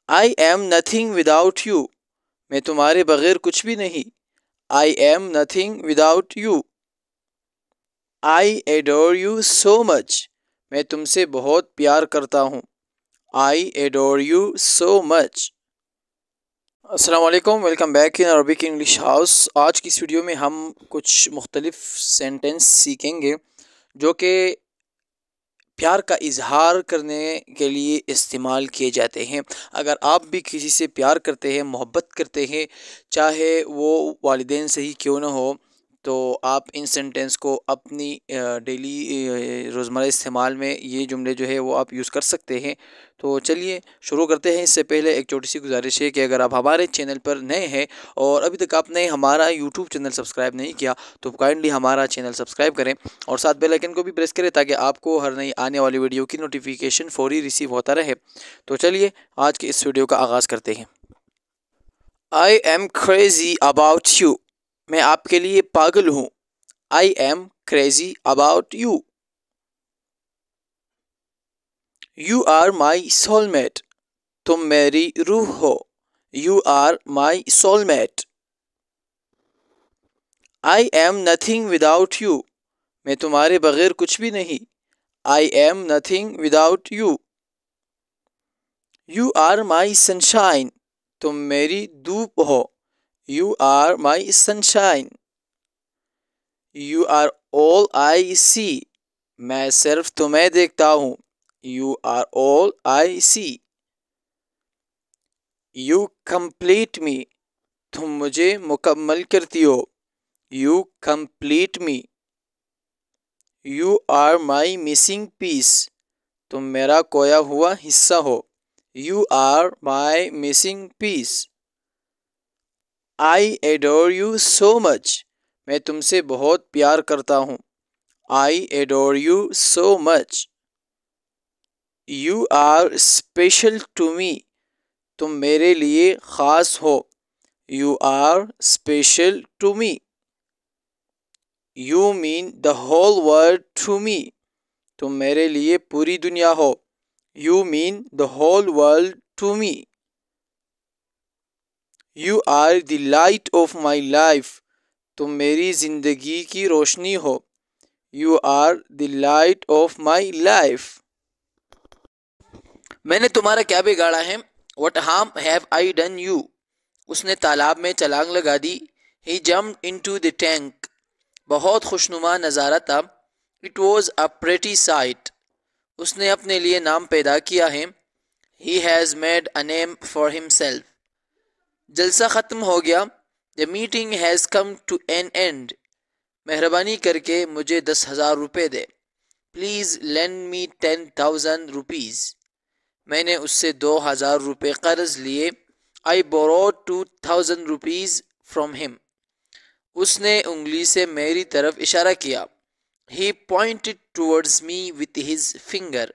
I am nothing without you. میں تمہارے بغیر کچھ بھی نہیں. I am nothing without you. I adore you so much. میں تم سے بہت پیار کرتا ہوں. I adore you so much. السلام علیکم، welcome back in Arabic English house. آج کی اس ویڈیو میں ہم کچھ مختلف سینٹنس سیکھیں گے جو کہ پیار کا اظہار کرنے کے لیے استعمال کیے جاتے ہیں. اگر آپ بھی کسی سے پیار کرتے ہیں، محبت کرتے ہیں، چاہے وہ والدین سے ہی کیوں نہ ہو، تو آپ ان سینٹنس کو اپنی ڈیلی روزمرہ استعمال میں یہ جملے جو ہے وہ آپ یوز کر سکتے ہیں. تو چلیے شروع کرتے ہیں. اس سے پہلے ایک چھوٹی سی گزارش ہے کہ اگر آپ ہمارے چینل پر نئے ہیں اور ابھی تک آپ نے ہمارا یوٹیوب چینل سبسکرائب نہیں کیا تو کائنڈلی ہمارا چینل سبسکرائب کریں اور ساتھ بیل آئیکن کو بھی پریس کریں تاکہ آپ کو ہر نئی آنے والی ویڈیو کی نوٹیفیکیشن فوری ریسیو ہوتا رہے. تو چلیے آج کے اس ویڈیو کا آغاز کرتے ہیں. I am crazy about you. میں آپ کے لیے پاگل ہوں. I am crazy about you. You are my soulmate. تم میری روح ہو. You are my soulmate. I am nothing without you. میں تمہارے بغیر کچھ بھی نہیں. I am nothing without you. You are my sunshine. تم میری دھوپ ہو. You are my sunshine. You are all I see. میں صرف تمہیں دیکھتا ہوں. You are all I see. You complete me. تم مجھے مکمل کرتی ہو. You complete me. You are my missing piece. تم میرا کھویا ہوا حصہ ہو. You are my missing piece. I adore you so much. میں تم سے بہت پیار کرتا ہوں. I adore you so much. You are special to me. تم میرے لیے خاص ہو. You are special to me. You mean the whole world to me. تم میرے لیے پوری دنیا ہو. You mean the whole world to me. You are the light of my life. تم میری زندگی کی روشنی ہو. You are the light of my life. میں نے تمہارا کیا بگاڑا ہے. What harm have I done you. اس نے تالاب میں چھلانگ لگا دی. He jumped into the tank. بہت خوشنما نظارہ تھا. It was a pretty sight. اس نے اپنے لیے نام پیدا کیا ہے. He has made a name for himself. جلسہ ختم ہو گیا. The meeting has come to an end. مہربانی کر کے مجھے 10,000 روپے دے. Please lend me 10,000 rupees. میں نے اس سے 2,000 روپے قرض لیے. I borrowed 2,000 rupees from him. اس نے انگلی سے میری طرف اشارہ کیا. He pointed towards me with his finger.